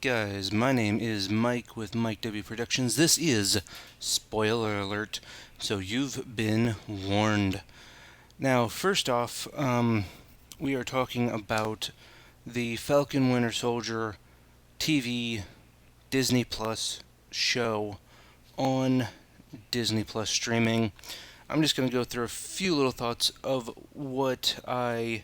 Hey guys, my name is Mike with Mike W Productions. This is spoiler alert, so you've been warned. Now, first off, we are talking about the Falcon Winter Soldier TV Disney Plus show on Disney Plus streaming. I'm just going to go through a few little thoughts of what I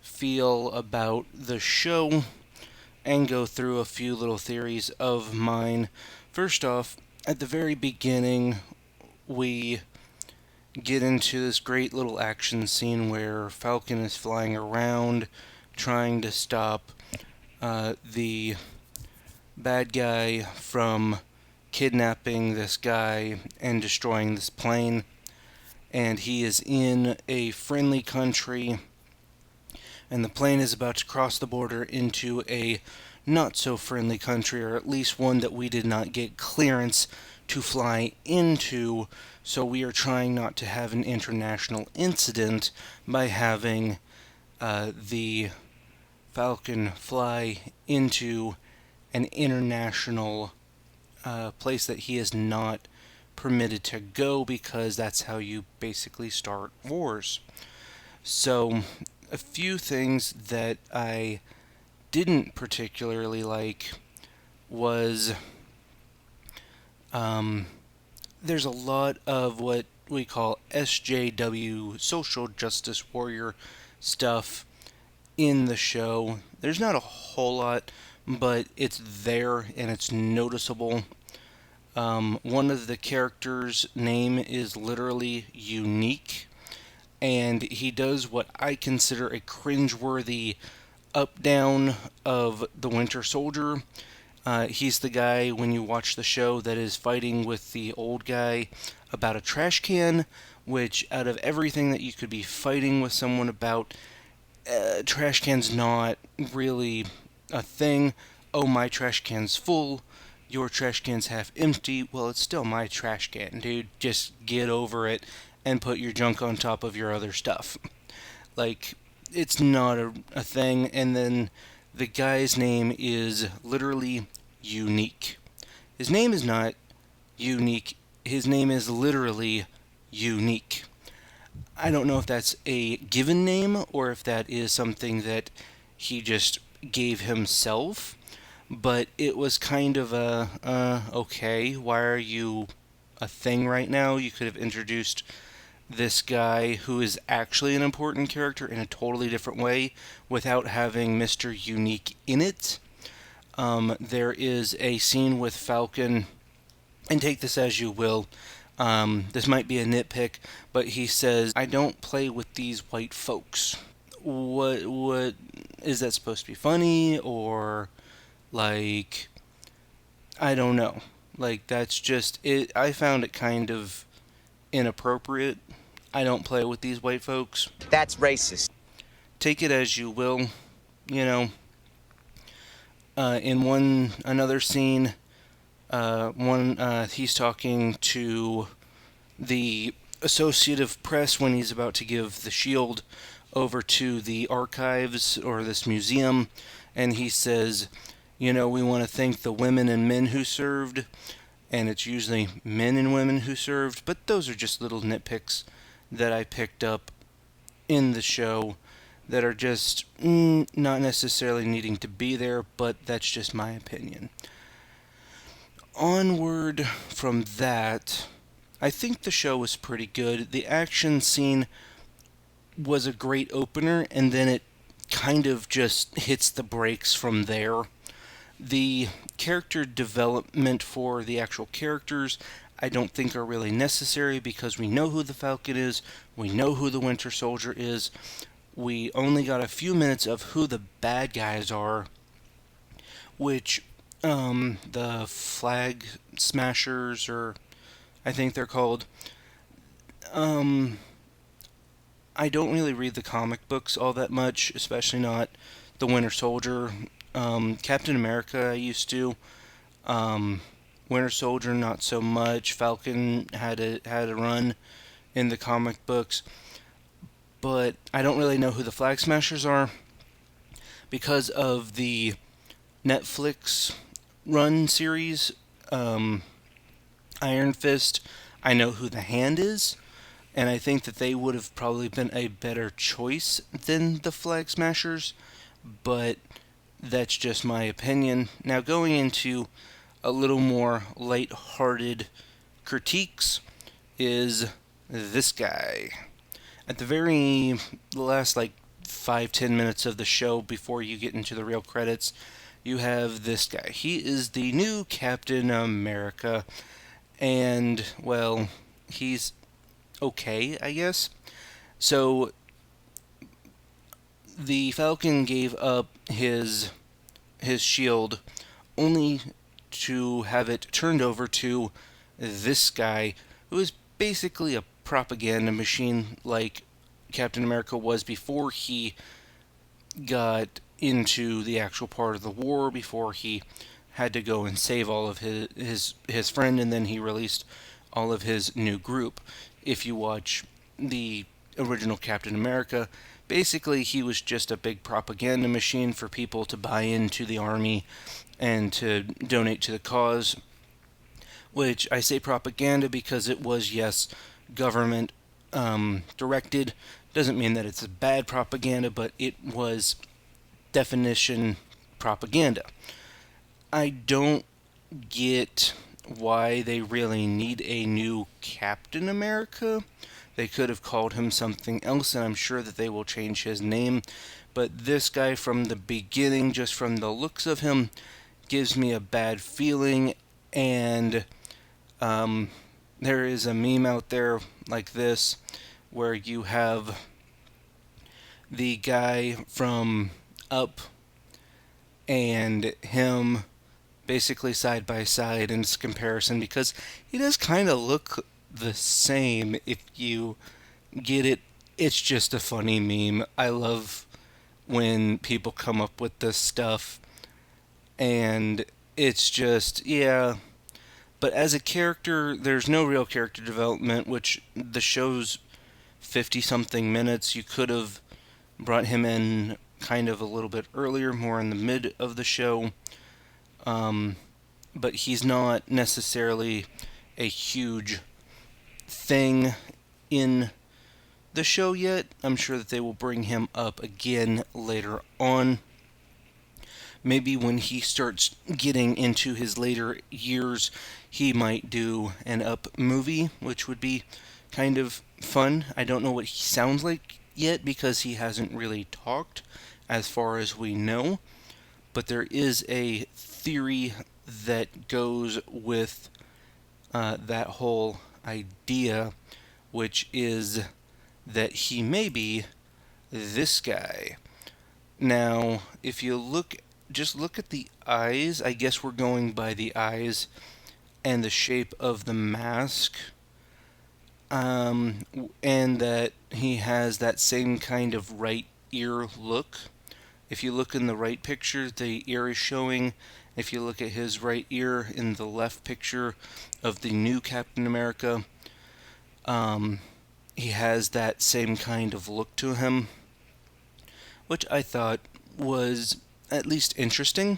feel about the show and go through a few little theories of mine. First off, at the very beginning, we get into this great little action scene where Falcon is flying around trying to stop the bad guy from kidnapping this guy and destroying this plane. And he is in a friendly country, and the plane is about to cross the border into a not-so-friendly country, or at least one that we did not get clearance to fly into, so we are trying not to have an international incident by having the Falcon fly into an international place that he is not permitted to go, because that's how you basically start wars. So, a few things that I didn't particularly like was there's a lot of what we call SJW, social justice warrior stuff in the show. There's not a whole lot, but it's there and it's noticeable. One of the characters' name is literally Unique, and he does what I consider a cringeworthy up-down of the Winter Soldier. He's the guy, when you watch the show, that is fighting with the old guy about a trash can, which out of everything that you could be fighting with someone about, trash can's not really a thing. Oh, my trash can's full. Your trash can's half empty. Well, it's still my trash can, dude. Just get over it and put your junk on top of your other stuff. Like, it's not a thing. And then the guy's name is literally Unique. His name is not Unique. His name is literally Unique. I don't know if that's a given name or if that is something that he just gave himself, but it was kind of okay, why are you a thing right now? You could have introduced this guy who is actually an important character in a totally different way without having Mr. Unique in it. There is a scene with Falcon, and take this as you will. This might be a nitpick, but he says, "I don't play with these white folks." What is that supposed to be funny, or like, I don't know. Like, that's just it. I found it kind of inappropriate. I don't play with these white folks. That's racist. Take it as you will, you know. In another scene, he's talking to the Associated Press when he's about to give the shield over to the archives or this museum, and he says, we want to thank the women and men who served, and it's usually men and women who served, but those are just little nitpicks that I picked up in the show that are just not necessarily needing to be there, but that's just my opinion. Onward from that, I think the show was pretty good. The action scene was a great opener, and then it kind of just hits the brakes from there. The character development for the actual characters I don't think are really necessary, because we know who the Falcon is, we know who the Winter Soldier is. We only got a few minutes of who the bad guys are, which the Flag Smashers, or I think they're called. I don't really read the comic books all that much, especially not the Winter Soldier. Captain America I used to. Winter Soldier not so much. Falcon had a run in the comic books, but I don't really know who the Flag Smashers are because of the Netflix run series, Iron Fist, I know who the Hand is, and I think that they would have probably been a better choice than the Flag Smashers, but that's just my opinion. Now, going into a little more light-hearted critiques is this guy. At the very last, 5-10 minutes of the show before you get into the real credits, you have this guy. He is the new Captain America, and, well, he's okay, I guess. So, the Falcon gave up his shield only to have it turned over to this guy, who is basically a propaganda machine like Captain America was before he got into the actual part of the war, before he had to go and save all of his friend, and then he released all of his new group. If you watch the original Captain America, basically he was just a big propaganda machine for people to buy into the army and to donate to the cause, which I say propaganda because it was, yes, government directed. Doesn't mean that it's a bad propaganda, but it was definition propaganda. I don't get why they really need a new Captain America. They could have called him something else, and I'm sure that they will change his name. But this guy from the beginning, just from the looks of him, gives me a bad feeling. And there is a meme out there like this where you have the guy from Up and him basically side by side in this comparison, because he does kind of look the same if you get it. It's just a funny meme. I love when people come up with this stuff, and it's just, yeah. But as a character, there's no real character development, which the show's 50-something minutes. You could have brought him in kind of a little bit earlier, more in the mid of the show. But he's not necessarily a huge thing in the show yet. I'm sure that they will bring him up again later on. Maybe when he starts getting into his later years, he might do an Up movie, which would be kind of fun. I don't know what he sounds like yet because he hasn't really talked as far as we know. But there is a theory that goes with that whole idea, which is that he may be this guy. Now, if you just look at the eyes. I guess we're going by the eyes and the shape of the mask. And that he has that same kind of right ear look. If you look in the right picture, the ear is showing. If you look at his right ear in the left picture of the new Captain America, he has that same kind of look to him, which I thought was at least interesting,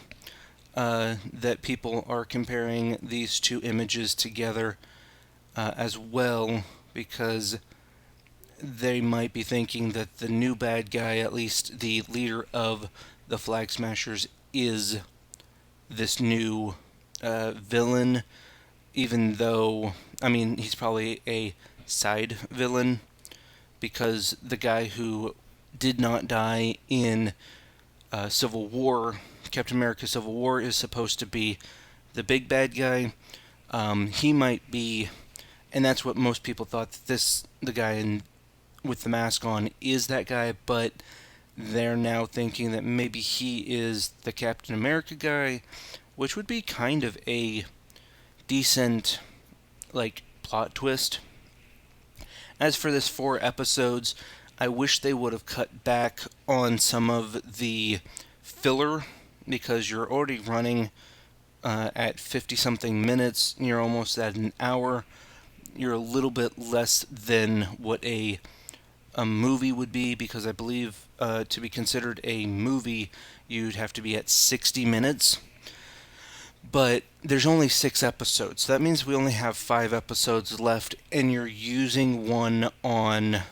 that people are comparing these two images together as well, because they might be thinking that the new bad guy, at least the leader of the Flag Smashers, is this new villain, even though, I mean, he's probably a side villain, because the guy who did not die in Civil War, Captain America Civil War, is supposed to be the big bad guy. He might be, and that's what most people thought, that the guy with the mask on is that guy, but they're now thinking that maybe he is the Captain America guy, which would be kind of a decent, plot twist. As for this 4 episodes, I wish they would have cut back on some of the filler, because you're already running at 50-something minutes, you're almost at an hour. You're a little bit less than what a a movie would be, because I believe to be considered a movie, you'd have to be at 60 minutes. But there's only 6 episodes. So that means we only have 5 episodes left, and you're using one on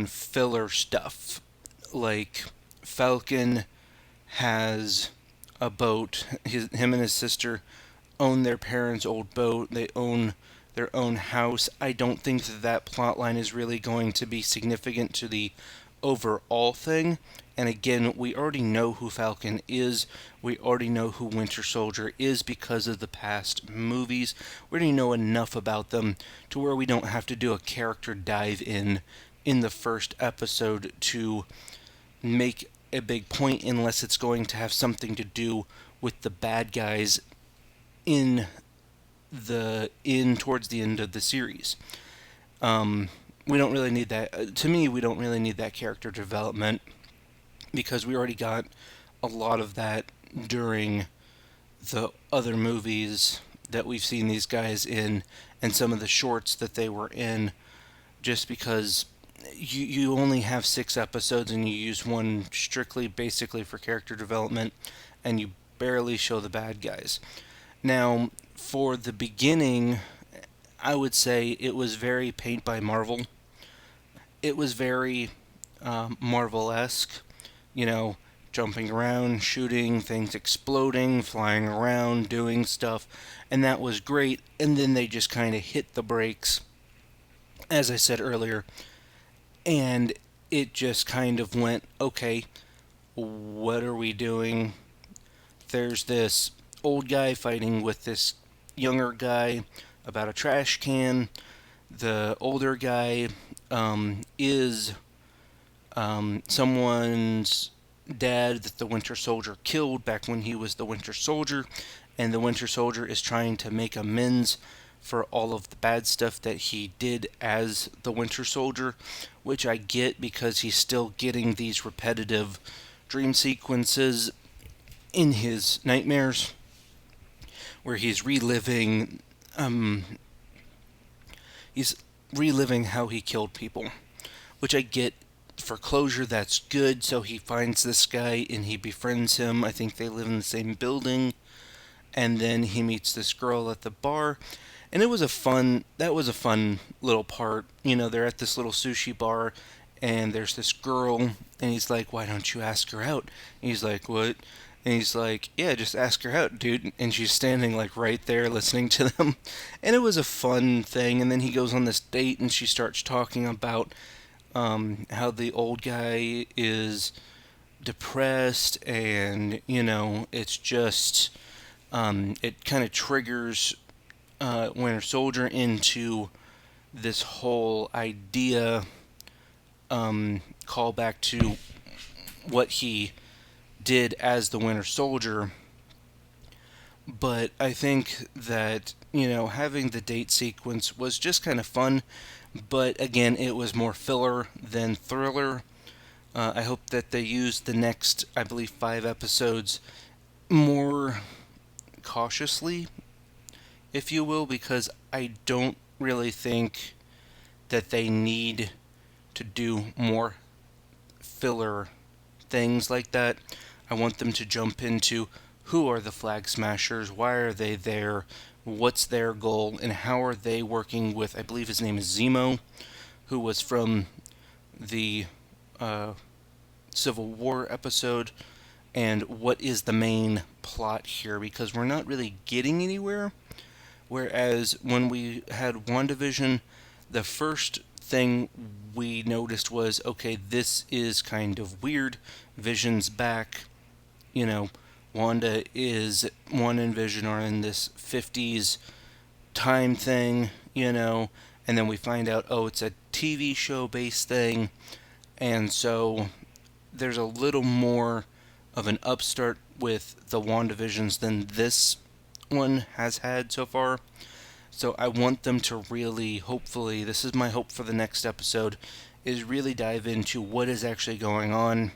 filler stuff. Like Falcon has a boat. Him and his sister own their parents' old boat. They own their own house. I don't think that plot line is really going to be significant to the overall thing. And again, we already know who Falcon is. We already know who Winter Soldier is because of the past movies. We already know enough about them to where we don't have to do a character dive in the first episode to make a big point, unless it's going to have something to do with the bad guys in towards the end of the series. We don't really need that. To me, we don't really need that character development, because we already got a lot of that during the other movies that we've seen these guys in, and some of the shorts that they were in, just because you only have 6 episodes and you use one strictly basically for character development, and you barely show the bad guys. Now, for the beginning, I would say it was very Paint by Marvel. It was very Marvel-esque, jumping around, shooting, things exploding, flying around, doing stuff, and that was great. And then they just kind of hit the brakes, as I said earlier, and it just kind of went, okay, what are we doing? There's this old guy fighting with this younger guy about a trash can. The older guy is someone's dad that the Winter Soldier killed back when he was the Winter Soldier, and the Winter Soldier is trying to make amends for all of the bad stuff that he did as the Winter Soldier, which I get because he's still getting these repetitive dream sequences in his nightmares where he's reliving how he killed people, which I get. For closure, that's good. So he finds this guy and he befriends him. I think they live in the same building, and then he meets this girl at the bar, and that was a fun little part. They're at this little sushi bar, and there's this girl, and he's like, why don't you ask her out? And he's like, what? And he's like, yeah, just ask her out, dude. And she's standing like right there listening to them. And it was a fun thing. And then he goes on this date, and she starts talking about how the old guy is depressed, and it's just it kind of triggers Winter Soldier into this whole idea, call back to what he did as the Winter Soldier. But I think that having the date sequence was just kind of fun. But again, it was more filler than thriller. I hope that they use the next, I believe, 5 episodes more cautiously, if you will, because I don't really think that they need to do more filler things like that. I want them to jump into who are the Flag Smashers, why are they there, what's their goal, and how are they working with, I believe his name is Zemo, who was from the Civil War episode, and what is the main plot here, because we're not really getting anywhere. Whereas when we had WandaVision, the first thing we noticed was, okay, this is kind of weird. Vision's back. Wanda and Vision are in this 50s time thing, and then we find out, oh, it's a TV show based thing, and so there's a little more of an upstart with the WandaVisions than this one has had so far. So I want them to really, hopefully, this is my hope for the next episode, is really dive into what is actually going on.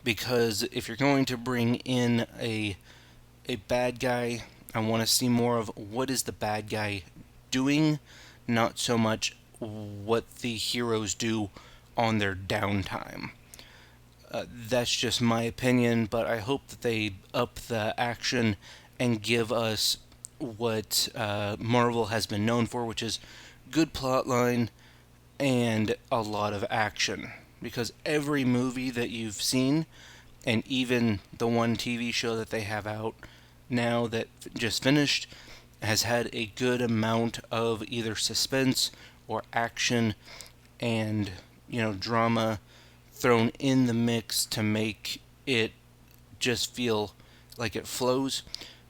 Because if you're going to bring in a bad guy, I want to see more of what is the bad guy doing, not so much what the heroes do on their downtime. That's just my opinion, but I hope that they up the action and give us what Marvel has been known for, which is good plotline and a lot of action. Because every movie that you've seen, and even the one TV show that they have out now that just finished, has had a good amount of either suspense or action and, drama thrown in the mix to make it just feel like it flows.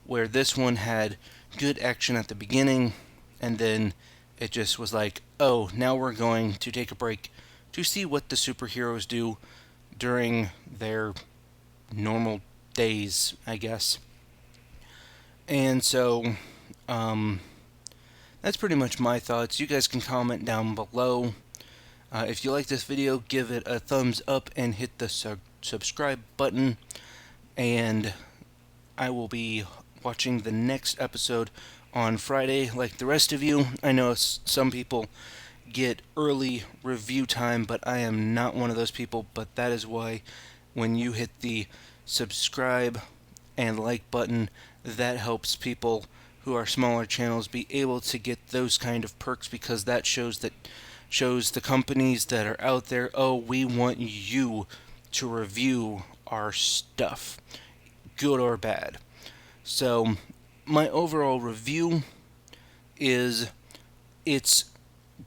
Where this one had good action at the beginning, and then it just was like, oh, now we're going to take a break to see what the superheroes do during their normal days, I guess. And so, that's pretty much my thoughts. You guys can comment down below. If you like this video, give it a thumbs up and hit the subscribe button. And I will be watching the next episode on Friday like the rest of you. I know some people get early review time, but I am not one of those people. But that is why when you hit the subscribe and like button, that helps people who are smaller channels be able to get those kind of perks, because that shows the companies that are out there, oh, we want you to review our stuff, good or bad. So my overall review is it's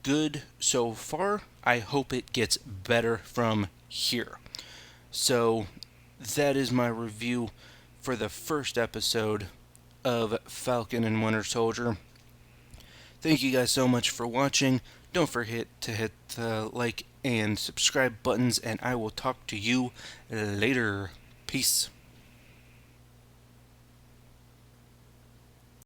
good so far. I hope it gets better from here. So that is my review for the first episode of Falcon and Winter Soldier. Thank you guys so much for watching. Don't forget to hit the like and subscribe buttons, and I will talk to you later. Peace.